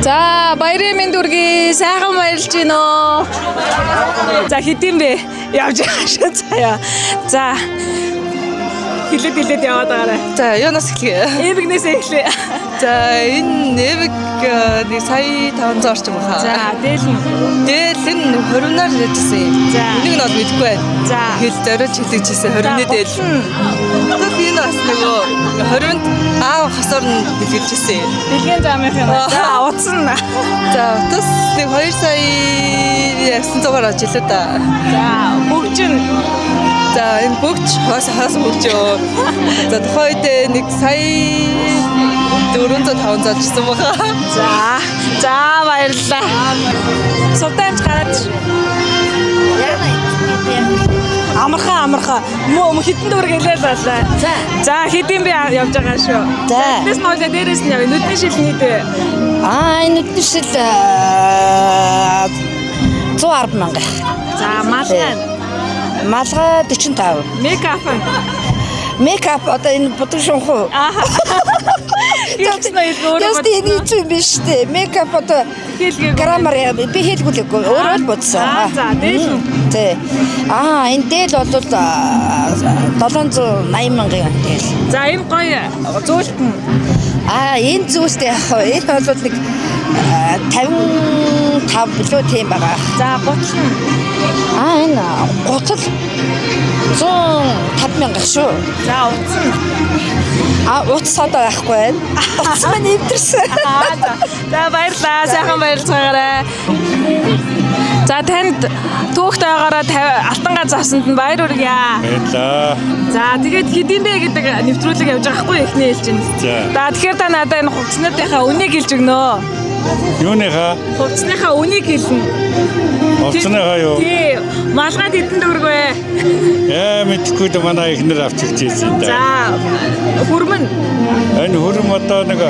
За баярын мэнд хүргэе. Сайхан баярлж байна уу? За хэдийн бэ? Явж байгаа шүү заяа. За хилээд яваад байгаарай. За юунаас эхлэе? Эвигнээс эхлэе. За энэ эвиг нэг сая 500 орчим баха. За дээл нь 20-наар яжсэн юм. За. Энийг нь бол мэдэхгүй байна. За. Хэл зориулж хэлчихсэн 20-ны дээл. Тэгээд энэ бас нөгөө 20-нд аав хосоор нь хэлчихсэн юм. дэлхийн замынх юм. За утсан. За утас нэг 2 сая 900-аар ож илүү да. За бүгж нь. За энэ бүгч хаас бүгч ёо. За тухайн үед нэг сая 400-500 жисэн баха. За баярлалаа. Сувтамж гараад. Амархан. Мөн хитэн дүүрэг хэлээд байлаа. За хэдийн би явж байгаа шүү. За. Дээс нь хоолой дээрээс нь явъя. Нүдний шил нийтээ. Нүдний шил 110 мянга. За малгай. Малгай 45. Мейкап одоо энэ бодох шунхуу. Яцна илүү Яст энэ юм биш үү? Мейкап одоо граммар би хэлгүүлээгүй. Өөрөө л бодсон. За дээл. Тэ. Энэ дээл бол 780 мянган дээл. За энэ гоё зөөлтөн. Энэ зүйлтэй яг хоо энэ бол нэг 55 билүү тийм байгаа. За гутал нь. Энэ гутал 150 мянга шүү. За утсан. Утас одоо байхгүй байна. Утас маань эвдэрсэн. За баярлалаа. Сайхан баярлцгаарай. За танд түүхтэй байгаараа алтан ганц авсанд нь баяр хүргье. Баярлалаа. За тэгээд хэдийн бэ гэдэг нэвтрүүлэг явж байгаа хгүй эхний хэлж байна. За тэгэхээр та надад энэ хувцсныхаа үнийг хэлж өгнө. Юуныхаа? Хувцсныхаа үнийг хэлнэ. Хувцсныхаа юу? Тий. Малгайд хэдэн төгрөг вэ? Мэдхгүй дээ манай ихнэр авчирч ирсэн дээ. За хүрмэн. Энэ хүрм одоо нэг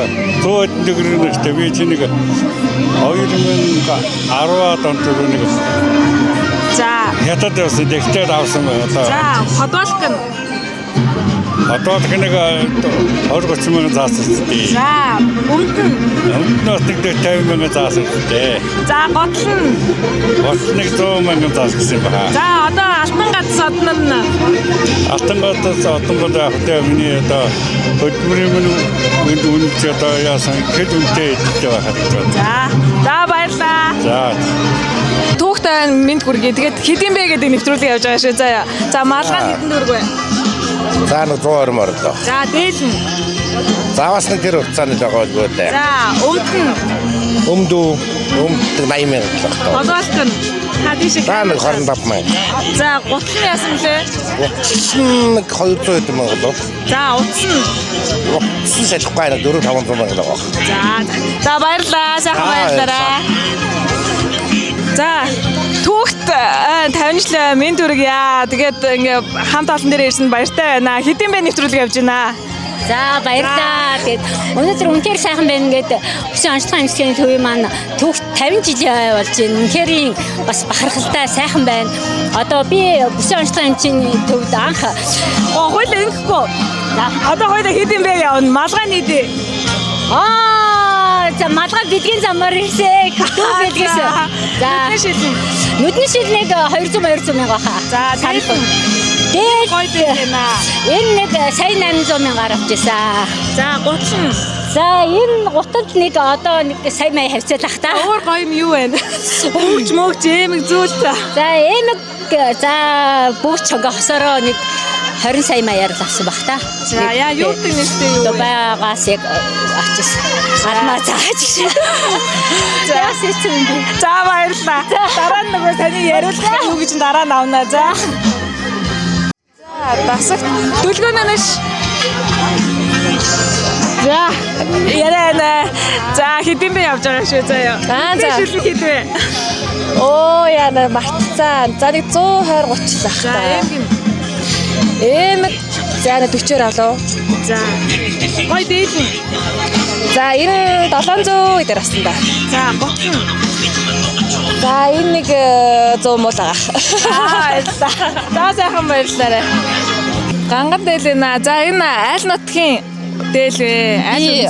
100 төгрөг нэртэй би чи нэг 2010 он төгрөг. За. Хятад явсан дэгтээд авсан одоо. За подвалк нь. Одоо нэг 20-30 мянган заасан дээ. За Өмнөөс нэг 50 мянган заасан дээ. За готл нь. Гол нэг 100 мянган заасан гэсэн байна. За одоо алтан ганц одно нь. Алтан ганц одно яг тэ миний одоо хөдөлмөрийн үнэлж одоо яасан хэд үнэтэй идэх байхад гэж байна. За баярлалаа. За Түүхтэй мэд хүргэе. Тэгээд хэдийн бэ гэдэг нэвтрүүлэг явж байгаа шүү. За малгай хэдэн төгрөг вэ? За 120 морлоо. За дээл нь. Заавас нэг тэр хугацааны байгаа л дээ. За өмд нь. Өмд 80 мянга багтаа. Подвалк нь. Хадиш. За нэг 25 мянга. За гутал нь яасан лээ? Нэг 200 мянга лөө. За утас нь. Утас салахгүй нэг 4-500 мянга л байгаа. За баярлалаа. Сайхан баярлалаа. За түүхт 50-члээ мэд хүргье. Тэгээд ингээ хамт олон дээр ирсэн баяртай байна. Хэдийн бэ нэвтрүүлэг явж байна. За баярлалаа. Тэгээд өнөөдөр үнээр сайхан байна гэдэг өсөн онцлог амжилтын төвийн маань түүхт 50 жил болж байна. Үнээр бас бахархалтай сайхан байна. Одоо би өсөн онцлог амжилтын төвд анх Хойло ингэхгүй. Одоо хойло хэдийн бэ явна. Малгай нийтээ. За малгай бидгийн замаар ирсэн. Дүү бидгээс. За нүдний шил нэг 200 мянга баха. За тэгээд гоё байна. энэ нэг сая 800 мянгаар авчихсан. За гутал нь. За энэ гуталд нэг одоо нэг сая мая хавцаалах та. Өөр гоё юм юу вэ? Мөгч эмэг зүйл та. За эмэг за бүгд чого хосороо нэг 20 сая маяар л авсан бах та. За яа юу гэдэг нэртэй юу вэ? Байгаас яг авчихсан. Армаа зааж шээ. За сэцэн би. За баярлалаа. Дараа нь нөгөө таны яриулах юу гэж дараа нь авнаа. За дасагт дүлгөөнөөш. За яриана. За хэдийн бэ явж байгаа шүү заяа. За шилэн хэдвэ? Яна мартцсан. За нэг 120 30 лах За эмэг за 40-оор авлаа. За гоё дээл нь. За 700 дээр авсан да. За гутал нь. За энэ нэг 100 муу л байгаа. За сайхан баярлалаа. Ганган дээл нэ. За энэ аль нутгийн Дээлвэ.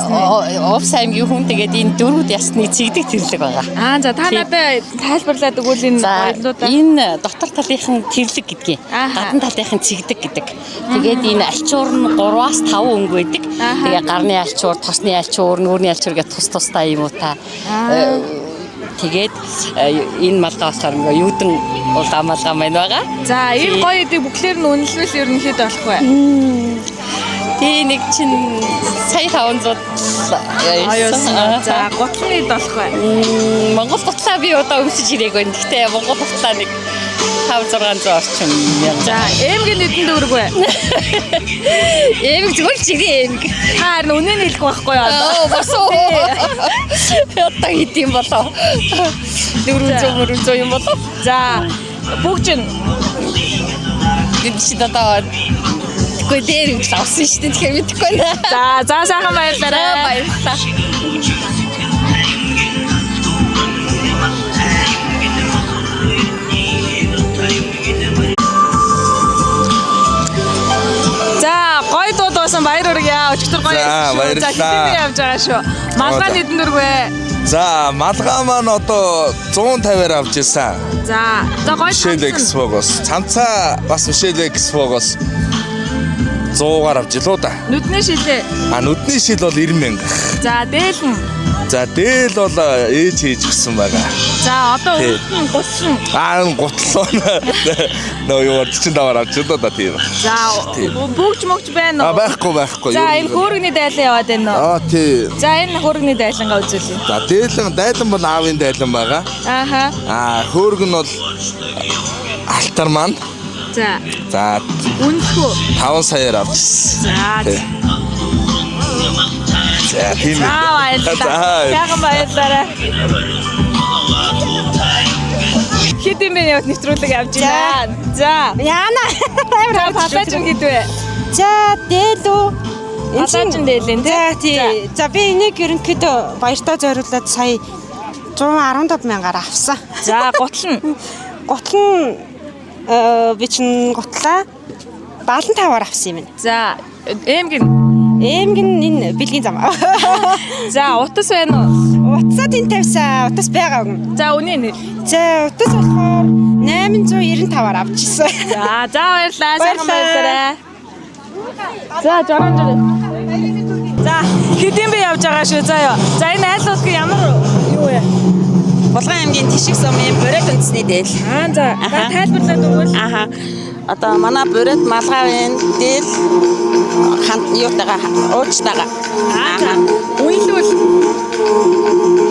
Овс аймгийн хүн тэгээд энэ дөрвд ясны цэгдэг тэрлэг байгаа. За та надад тайлбарлаад өгвөл энэ баярлуудаа. Энэ дотор талынхын тэрлэг гэдгийг гадна талынхын цэгдэг гэдэг. Тэгээд энэ альчуур нь 3-аас 5 өнгө байдаг. Тэгээ гарны альчуур, тосны альчуур, нүүрний альчуур гэдэг тусдаа юм уу та. Тэгээд энэ малгай болохоор ингээ юудан улаан малгай маань байгаа. За энэ гоё эдэг бүхлээр нь үнэлвэл ерөнхийдөө болох бай. Тий нэг чинь сая 500 аяасан. За гутлын эд болох бай. Монгол гутлаа би одоо өмсөж ирээгүй. Гэхдээ Монгол гутлаа нэг 500-600 орчим. За эмгийн эдэнд өрг бай. Эмэг зүгээр чигээ эмэг. Харин үнэн хэлэх байхгүй юу? Босоо. Одоо хийдэм болоо. 400 юм болоо. За бүгд нь Гэвч одоо үгүй дээр гэж авсан шүү дээ. Тэгэхээр мэдэхгүй байна. За сайхан баярлалаа. Баярлалаа. За гоё дууд басан баяр хүргье. Өчтөр гоё. баярлалаа. За хэдийн явж байгаа шүү. Малгай хэдэн дөрвэ? За малгай маань одоо 150-аар авч ирсэн. За гоё. Мишель Экспогоос. Цамцаа бас Мишель Экспогоос 100-аар авч илуу да. Нүдний шилээ. Нүдний шил бол 90,000. За дээл нь. За дээл бол ээж хийж гисэн байгаа. За одоо гутлын. Гутлоо. Нөө юу 45-аар авч илуу да тийм. За бүгж могч байна уу? Байхгүй. За энэ хөөргөний дайлан яваад байна уу? Тий. За энэ хөөргөний дайлангаа үзүүлье. За дайлан бол аавын дайлан байгаа. Хөөргөн нь бол алтар маань. За үнэхүү 5 саяар авчихсан. За тийм үү. Сайхан баярлалаа. Хэдийн бэ яваад нэвтрүүлэг явж байна. За Яна. амар палаж хийдвэ. За дээлүү. Палаж дээлэн тий. За би энийг ерөнхийдөө баяртаа зориулаад сая 115,000-аар авсан. За гутал нь. Гутал нь би чинь гутлаа 75-аар авсан юм байна. За эмгэн энэ бэлгийн зам. За утас байна уу? Утасаа тийм тавьсан. Утас байгаа юм. За үнэ. За утас болохоор 895-аар авчихсан. За баярлалаа. Сайхан баярлалаа. За жорон. За хэдийн бэ явж байгаа шүү заяа. За энэ айлууд ямар юу вэ? Булган аймгийн Тишиг сумын Борит үндэсний дээл. За тайлбарлаад өгвөл. Одоо манай Борит малгайн дээл юутайгаа уучтайгаа. Үнэлвэл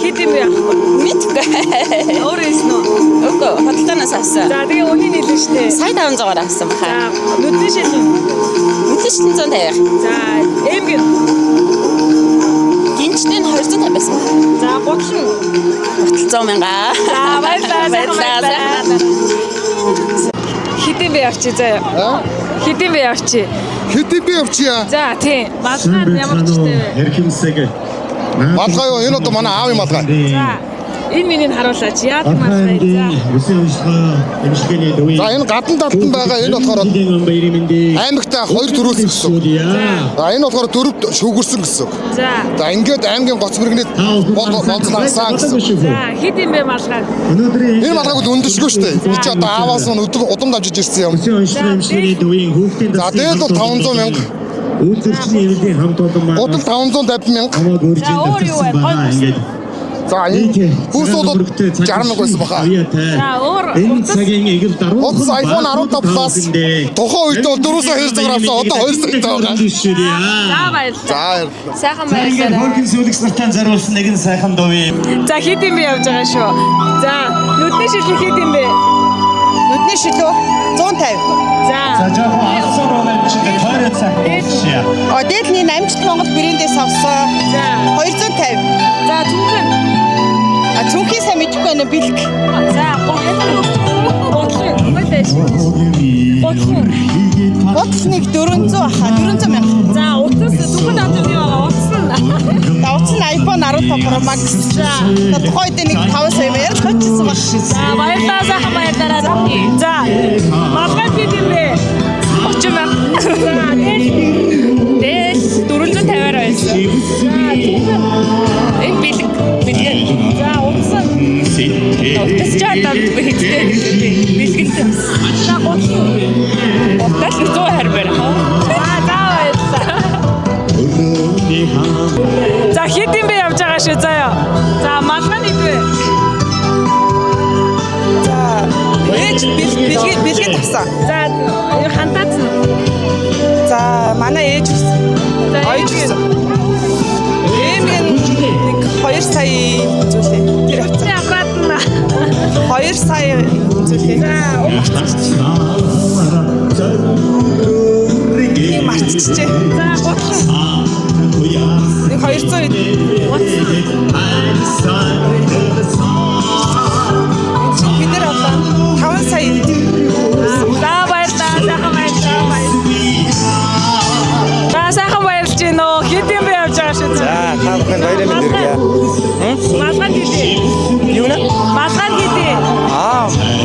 хэдийн бэ явахгүй? Мэдгүй. Өөрөөс нь. Үгүй, хөдөлгөөнөөс авсан. За тэгээ үнийн хэлнэ шүү дээ. Сая 500-аар авсан баха. Нүдний шил. Нүдний шил 150. За эмгэн. Гинчний 250 байсан. За гутал нь. Гутал 100,000. За баярлалаа. Хэдийн бэ явчих заяа. Хэдийн бэ явчих. Хэдий би явчихъя. За тийм. Малгай ямар ч тийм. Малгай юу? Энэ одоо манай аавын малгай. За энэ миний харуулаач. Яадаг малгай. За энэ гадна талтан байгаа. Энэ болохоор аймагтаа 2 төрүүлсэн гэсэн. За энэ болохоор 4 шүүгэрсэн гэсэн. За ингээд аймгийн гоц мөргнэд болцлаасан гэсэн. За хэд юм бэ малгай? Энэ малгайг өндөршгүй шүү дээ. Би чи одоо ааваас нь удам давжиж ирсэн юм. За дээд бол 500,000. Үйлдвэрчний эвлийн хамт олон маань Гутал 550,000. За өөр юу вэ? За энэ хүүс бол 60,000 байсан баха. За өөр энэ цагийн эгэл даруй Утас iPhone 15 Plus тухайн үед бол 400 200 авсан одоо 200 байгаа. За баярлалаа. Сайхан баярлалаа. Хөргөн сүлэгс нартаа зориулсан нэгэн сайхан дууви. За хэд юм бэ явж байгаа шүү. За нүдний шил хэд юм бэ? Нүдний шилүү 150. За жоохон алсан байна чи 20 цаг. Дээлний намжт Монгол брэндээс авсан. За 250. За түүхэн. Түүхий сайн мэдхгүй байна бэлг. За гутлын. Утасныг 400 аха 400,000. За утас түүхэн амтны байгаа утас нь. Утас нь iPhone 15 Pro Max. За тухайд нэг 5 сая маяг төлчихсөн баг. За баярлалаа сайхан баярлалаа. За малгай хэд юм бэ? 30,000. За дээл 450-аар байсан. Энэ бэлэг. За утсан. Утас жаадаа хэдтэй бэлгэнтэй. За гутал. Утас 120 байна. За баярлалаа. За хэдийн бэ явж байгаа шүү заяа. За малгай нэгвэ. За ээж бэлгээ тавсан. За хантаац нь. За манай ээж гэсэн. Ойж гэсэн. Эмийн нэг 2 сая зүйлээ. Тэр авсан. Аппарат нь 2 сая зүйлээ. Нэг марцчихжээ. за гутал. Нэг 200 бид нар одоо 5 сая. За баярлалаа. Сайхан баярлж байна уу? Хэдийн бэ явж байгаа шүү. За та бүхэн баярын мэнд хүргье. Малгай хэдий? Юу нэ? Малгай хэдий?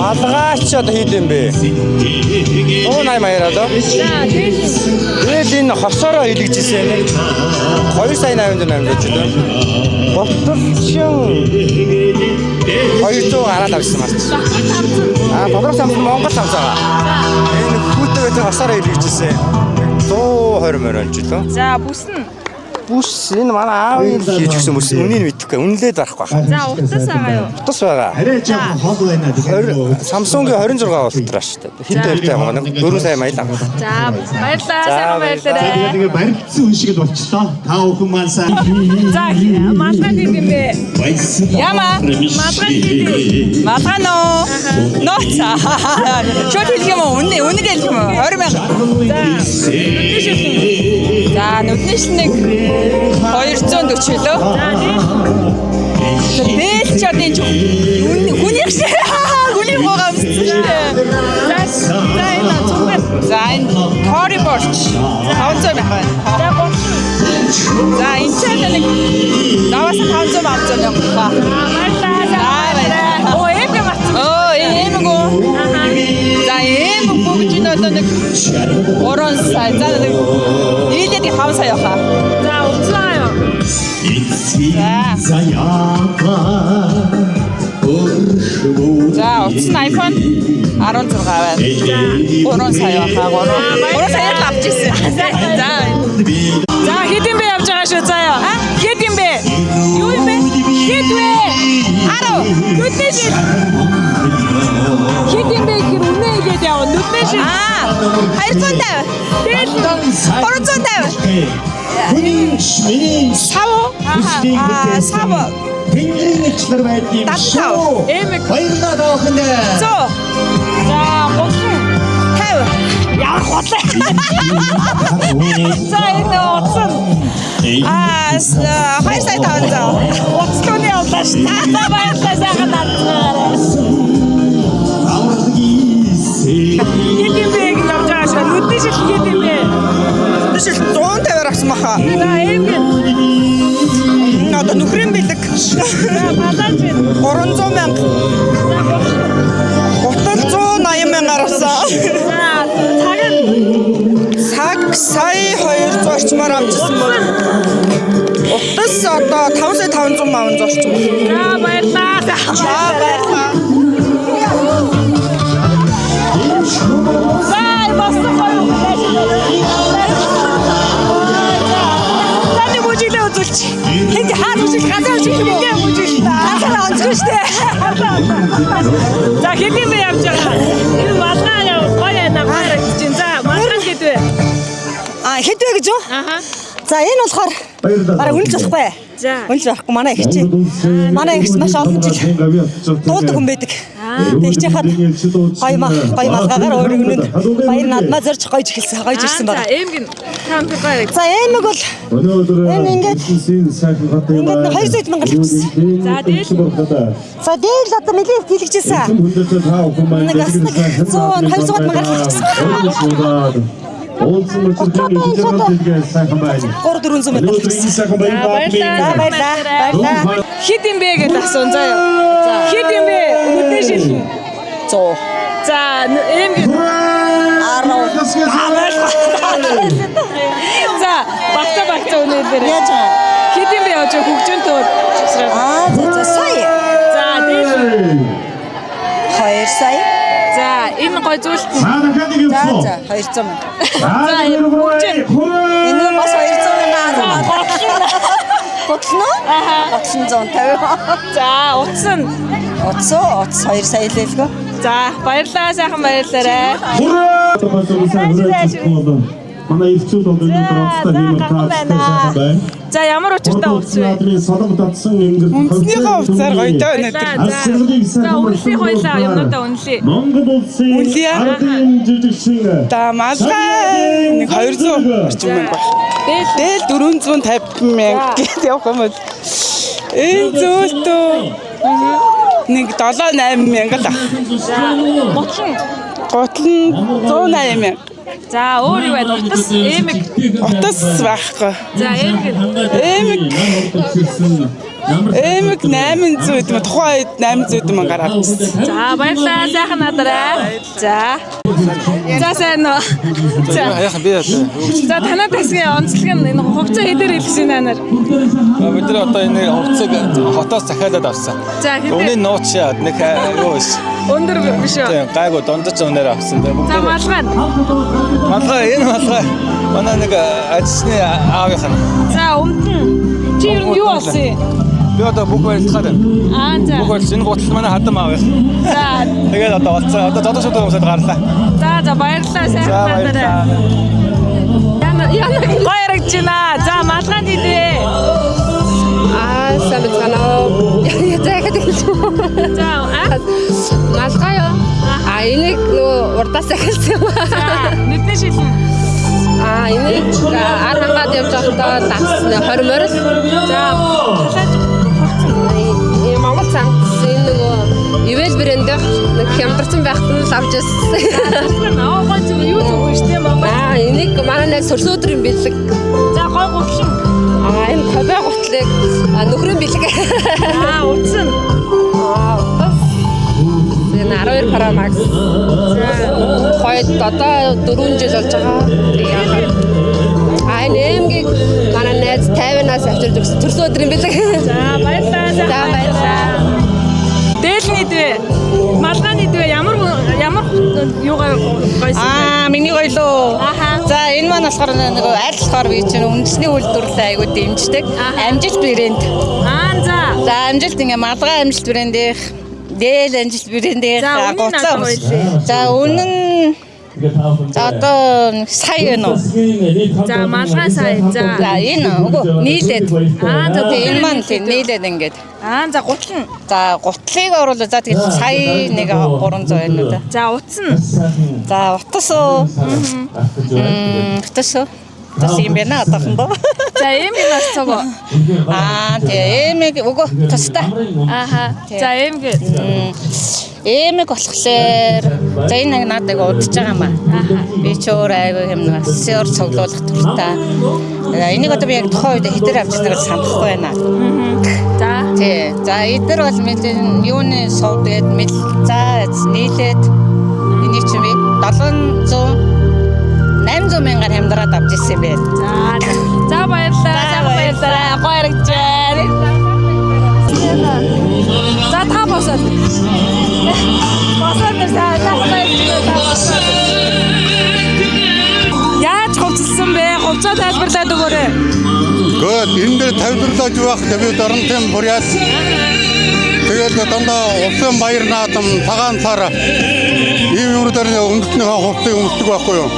Малгайч одоо хийдэм бэ? 180 маяар одоо. За Тэгэл энэ хосороо илгэжсэн нэг 2 сая 800 гэж байна. Ботолчин 200 гараад авсан марч. Тодорхой самс Монгол самс байгаа. Энэ хүүтэйгээ хосороо илгэжсэн. 120 морь ч лөө. За бүс нь. Бүс энэ манай аавын хийж гисэн бүс үнийг мэдэхгүй. Үнэлээд байхгүй байна. За утас байгаа юу? Утас байгаа. Арай жоохон хол байна тэгэхээр Samsung-ийн 26 ултраа шүү дээ. Хэд байлтай байгаа нэг 4 сая маялаа. За баярлалаа. Сайхан баярлалаа. тэгээ барилдсан хүн шиг л болчихлоо. Та бүхэн маань сайн. За малгай хэдийн бэ? Яма. Малгай хэдий? Малгай нөө. Ноца. Шот хэлэх юм уу? Үнэг хэлэх юм уу? 20 мянга. За нүдний шилнийг 240 лөө. Бэлч одоо энэ хүнийх шиг хүнийг гоогоо өмссөн. За энэ цугэр. За энэ тори борч 500 байх байна. За энэ ч нэг даваас 500 мянга ба. Баярлалаа. Оо эм юм атсан. Оо эм гоо. За эм бүгд энэ одоо нэг 3 сая. За нэг нийлээд 5 сая яваа. За уцлаа юу? За утас нь iPhone 16 байна. 3 сая яваа. 3 сая л авч ирсэн. За хэдийн бэ явж байгаа шүү заяа. Хэдийн бэ? Юу юм бэ? Хэд вэ? Арав. Нүдний шил. Хэдийн бэ гэр үнэ хэлээд яваа. Нүдний шил. 250. Тэгэл 350. Миний Сав. Сав. тэнгэрийн нэчлэр байдгийг шүү. Эмэг. Баярлалаа та бүхэндээ. Зөө. За гутал. 50. Яа хотлоо. За энэ утсан. 2 сая 500. Утслууны явлаа шүү. За баярлалаа сайхан надгаарай. Хэдийн бэ гэж явж байгаа шүү. Нүдний шил хэдийн бэ? Тэшил 150 авсан баха. За эм гэ. Одоо нөхрийн бэлэг. За балаач вэ? 300 мянга. Гутал 180 мянгаар авсан. За цаг нь Цаг сая 200 орчмоор авчихсан бол. Утас одоо 5 сая 500 мянга орчим. за баярлалаа. За баярлалаа. Бай боссон гоё. Таны мужиглээ үзүүлч. Хэд хаад үзүүлж газар үзүүлж юм уу? Мужиглээ. Газар онцгой штэ. За хэдийн бэ явж байгаа. Энэ малгай яа гоё намаар чинь. За малгай хэдвэ? Хэд вэ гэж юу? Аха. За энэ болохоор бараг үнэлж болохгүй. За. Үнэлж байхгүй манай их чи. Манай их маш олон жил дуулдаг хүн байдаг. Тэг чи хад гоё малгаагаар өөригнөнд баяр надмаа зорж гойж эхэлсэн. Гойж ирсэн За байна. эмг нь таам гоё. За эмэг бол энэ ингээд 200 мянга л авсан. За дээш. За дээр л одоо нэлээд хэлчихсэн. Нэг бас нэг 100 200 мянга хэлчихсэн. Олсон мөчрөгийн хэлгээд сайхан байна. 300 мянга хэлчихсэн. Сайхан За баярлаа. Хэд юм бэ гэж асуун заяа. Хэд юм бэ? Нүдний шил. 100. За эмг 10. За, багцаа өнөөдөр. Яаж байгаа? Хэдийн би явж хөгжин төр. За сая. За, дээш. 2 сая. За, энэ гой зүйлт нь. За 200 мянга. За, хөгжин. Энэ бас 200 мянга. Готлно? Готлон 150. За, утас нь. Утас 2 сая лээлгөө. За, баярлалаа, сайхан баярлалаа. Манай ирчүүд бол энэ процесс хийх таацтай байна. За, ямар учиртай утас вэ? Солонго татсан ингээд Үнснийхээ хувцаар гоётой өнөдөр. За, үнэлээ хойлоо юмнуудаа үнэлээ. Монгол улсын ардын жижигшин Малгай нэг 200 орчим мянга байна. Дээл 450 мянга гэд явах юм бол энэ зөөлтөө нэг 7-8 мянга л. Готлон 180 мянга. За, өөр юу байна? Утас, эмэг. Утас байхгүй. За, эмэг. Эмэг 800 юм. Тухайн үед 800 мянгаар авчихсан. За, баярлалаа, сайхан надараа. За. За, сайн уу? За. Яахан би За, танай тасгийн онцлог нь энэ хувцас хэдээр хэлсэн нанаар? бид нар одоо энэ хувцаг хотоос захиалаад авсан. За, хэдээр? Үнийн нууц шаад нэг юу биш. Өндөр биш үү? Тийм гайгүй дундаж өнөр авсан. За, малгай. Энэ малгай манай нэг ажисны аавынх нь. За, өмдөн. Чи ер нь юу болсон юм? Би одоо бүх барилдахаар байна. За. Бүх барилд энэ гутал манай хадам аавынх. За. Тэгээд одоо болцоо. Одоо зодож хүмүүсэд гарлаа. За, баярлалаа, сайхан надараа. Яна гоё яригч байна. За, малгайд идэ. Сайн байна. Яагаад гэж. За, Малгай юу? Энийг нөгөө урдаас эхэлсэн юм. За, нүдний шилэн. Энийг ар хангаад явж байхдаа давсан 20 морил. За, Монгол цамц энэ нөгөө ивэл брэндээр нэг хямдарсан байхад нь л авч ирсэн. Гой зүг юу зүг вэ штэ Монгол. Энийг манай нэг сөрсөөдрийн бэлэг. За, гой гутлан. Энэ кобе гутлыг нөхрийн бэлэг. Утас нь. Утас. Энэ 12 Pro Max. Хойд одоо 4 жил болж байгаа. Энэ эмгийг манай найз 50-аас авчирж өгсөн төрсөн өдрийн бэлэг. За, баярлалаа. За, баярлалаа. Дээлний двэ. Малгайны двэ ямар юугаар гойсон бэ? Миний гоёлоо. За, энэ маань болохоор нөгөө аль болохоор би чинь үндэсний үйлдвэрлэлээ айгуу дэмждэг. Амжилт брэнд. За. За, амжилт ингээ малгай амжилт брэндийнх, дээл амжилт брэндийнх гоцоо. За, үнэн одоо сая нөө. За, малгай сая. За, энэ үгүй нийлээд. За, энэ маань нийлээд ингээд. За, гутлан. За, гутлыг оруулаа. За, тэгээд сая нэг 300 байна уу да. За, утас нь. За, утас уу? Утас уу? Утас юм байна одоохондоо. За, эмэг бас цогоо. Тэгээ эмэг үгүй тустай. За, эмэг. Эмэг болохоор за энэ нэг надад удаж байгаа маа. Би ч өөр айгүй юм нэг сёр цуглуулах туртай. Энийг одоо би яг тухайн үед хэдэр авчихснаар санахгүй байна. За. Тий. За эдгээр бол мэдээ юуны сувд гээд мэл за нийлээд энийг чи би 800 мянгаар хямдраад авч ирсэн бэ. За, баярлалаа. Баярлалаа. Гоё яригч байна. За, та босоод. Яаж хувцалсан бэ? Хувцас тайлбарлаад өгөөрэй. Гол энэ дээр тайлбарлаж байх бид оронтын буряд тэгээд дандаа улсын баяр наадам цагаан цаар ийм юмруудаар үндэснийхээ хувцсыг өмсдөг байхгүй юу?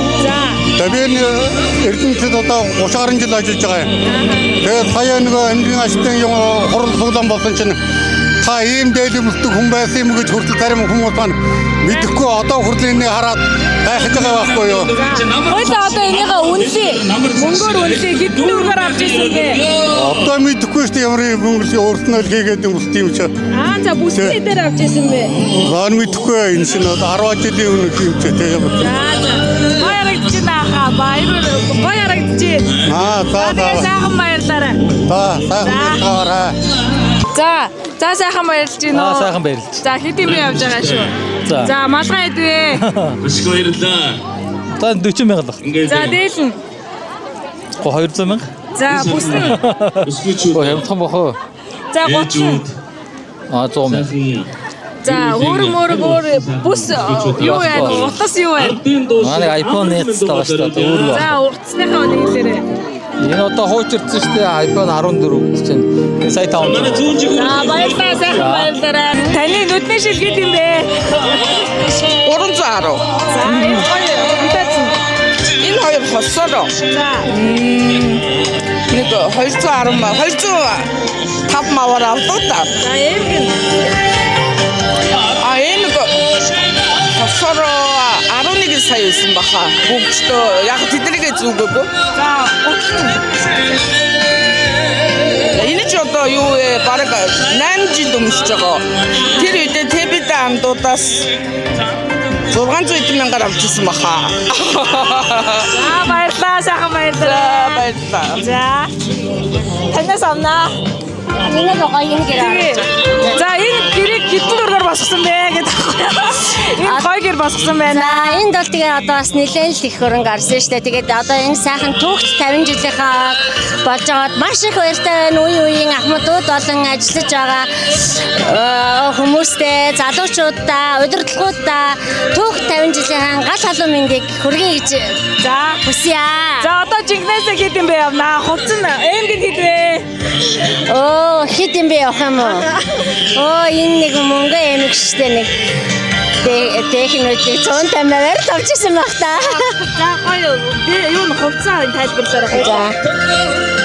За би Эрдэнэтэд одоо 30 гаруй жил ажиллаж байгаа юм. Тэгээд сая нэг амьдын ажилтны юм хурал суглаан болсон чинь та ийм дээл өмсдөг хүн байсан юм гэж хүртэл зарим хүмүүс маань мэдэхгүй одоо хүртэл энийг хараад гайхаж байгаа байхгүй юу? Хойлоо одоо энийгээ үнэлээ. Мөнгөөр үнэлээ. Хэдэн төгрөгөөр авч ирсэн бэ? Одоо мэдэхгүй шүү дээ ямар мөнгө өөрснөө л хийгээд өмсдөг юм чи. За бүсний дээр авч ирсэн бэ? Гоо мэдэхгүй энэ чинь 10 жилийн өмнөх юм чи тийм. Гоё ярагдаж байна баяр гоё ярагдаж байна. За сайхан баярлаарай. Сайхан. За сайхан баярлж байна. Сайхан баярлж. За хэдийн би явж байгаа шүү. За малгай идвэ. Өшгөө баярлаа. Одоо 40,000 л. За дээлэн. 200,000. За бүс нь. Хямдхан бохоо. За 30. 100,000. За өөр бүс юу вэ? Утас юу вэ? Манай iPhone нээцтэй байгаа шүү дээ. Өөр ба. За уртсныхаа нэглээрээ. Энэ одоо хуучирсан шүү дээ. iPhone 14 чинь. Сая 500. За баярлалаа сайхан баярлалаа. Таны нүдний шил хэд юм бэ? 310. За энэ хоёр унтаасан. Энэ хоёр хосороо. За. Нэг 205 мавар авдаг та. За энэ энэ хосороо 11 сая байсан баха. Бүгдөө яг тэднийгээ зүгөөгүй. За 30. Энэ ч одоо юу вэ? Бараг 8 жил өмсөж байгаа. Тэр үедээ Тэбидэ андуудаас 600,000 авчихсан баха. За баярлалаа сайхан баярлалаа. Баярлалаа. За. Танаас авнаа. Энэ гоо энэ гэрээ. За энэ гэрийг хэдэн дургаар босгосон бэ гэдэг. Энэ гоё гэр босгосон байна. За энд бол тэгээ одоо бас нэлээд л их хөрөнгө гарсан шүү дээ. Тэгээд одоо энэ сайхан түүхт 50 жилийнхаа болж байгаад маш их баяртай байна. Үеийн ахмадууд болон ажиллаж байгаа хүмүүстэй, залуучуудаа, удирдлагуудаа түүхт 50 жилийн гал халуун мэндийг хүргэе гэж за хүсье. За одоо жинхнээсээ хэд юм бэ явнаа? Хувцсан ээмгэн хэд вэ? Хэд юм бэ явах юм уу? Энэ нэг мөнгө эмэг штэ нэг техникүүдийг 150-аар л авчихсан байх та. За гоё юу н хувцаа тайлбарлаарай гоё.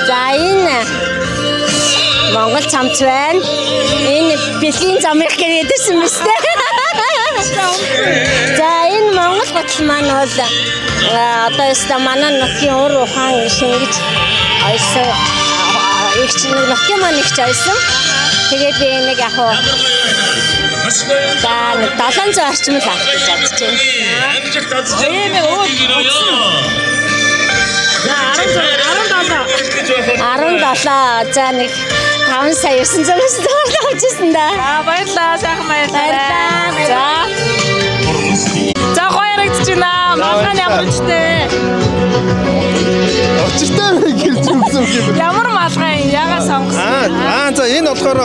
За энэ Монгол цамц байна. Энэ бэлгийн замрах гээдсэн мэт. За энэ Монгол готл маань бол одоо яста манай нутгийн өр ухаан шингэж ойсон их чинь нутгийн маань их ойсон. Тэгээд би нэг яг хоо за 700 орчим л авах гэж бодож байна. Ийм өө. За 17 за нэг 5 сая 900 төгрөг авчихсан да. За баярлалаа сайхан баярлалаа. За гоё ярагдаж байна. Малгай ямар үстэй. Очиртай гэрч үзв гэв. Ямар малгай ягаа сонгосон? За энэ болохоор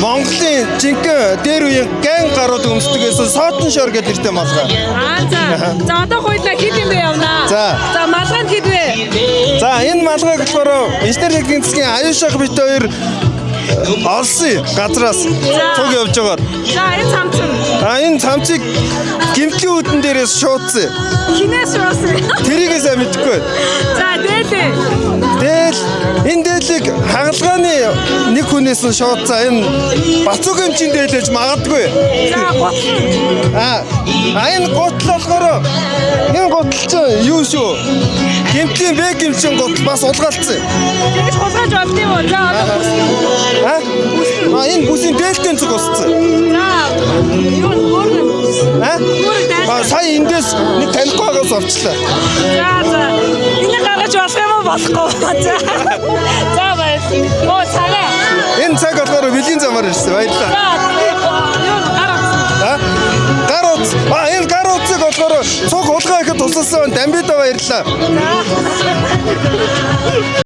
Монголын жинхэнэ дээр үеийн ган гарууд өмсдөг гэсэн сотон шор гэдэг нэртэй малгай. За одоо хоёулаа хэд юм бэ явнаа? За малгай хэд вэ? За энэ малгай болохоор инженер техникийн засгийн аюушах бит хоёр олсон газраас цуг явж байгаа. За энэ цамц нь. Энэ цамцыг гимтлийн үүдэн дээрээс шуудсан. Хинээс шуудсан? Тэрийгээ сайн мэдэхгүй. За дээлээ. Энэ дээлийг хагалгааны нэг хүнээс нь шуудсан. Энэ бацуг эмчийн дээлэж магадгүй. За энэ гутал болохоор энэ гутал чинь юу шүү? Гимтлийн бэ гимчин гутал бас улгаалцсан. Тэгэж хулгайж болд юм уу? За одоо энэ бүсийн дээлтэн зүг усцсан. Юу өөр сая эндээс нэг танихгүй байгаас авчлаа. За энийг гаргаж болох юм уу болохгүй. За баярлалаа. Цагаа. Энэ цаг болохоор бэлгийн замаар ирсэн. Баярлалаа. Юу гар утас. Энэ гар утсыг болохоор цуг хулгай ихэд тусалсан Дамбида баярлалаа.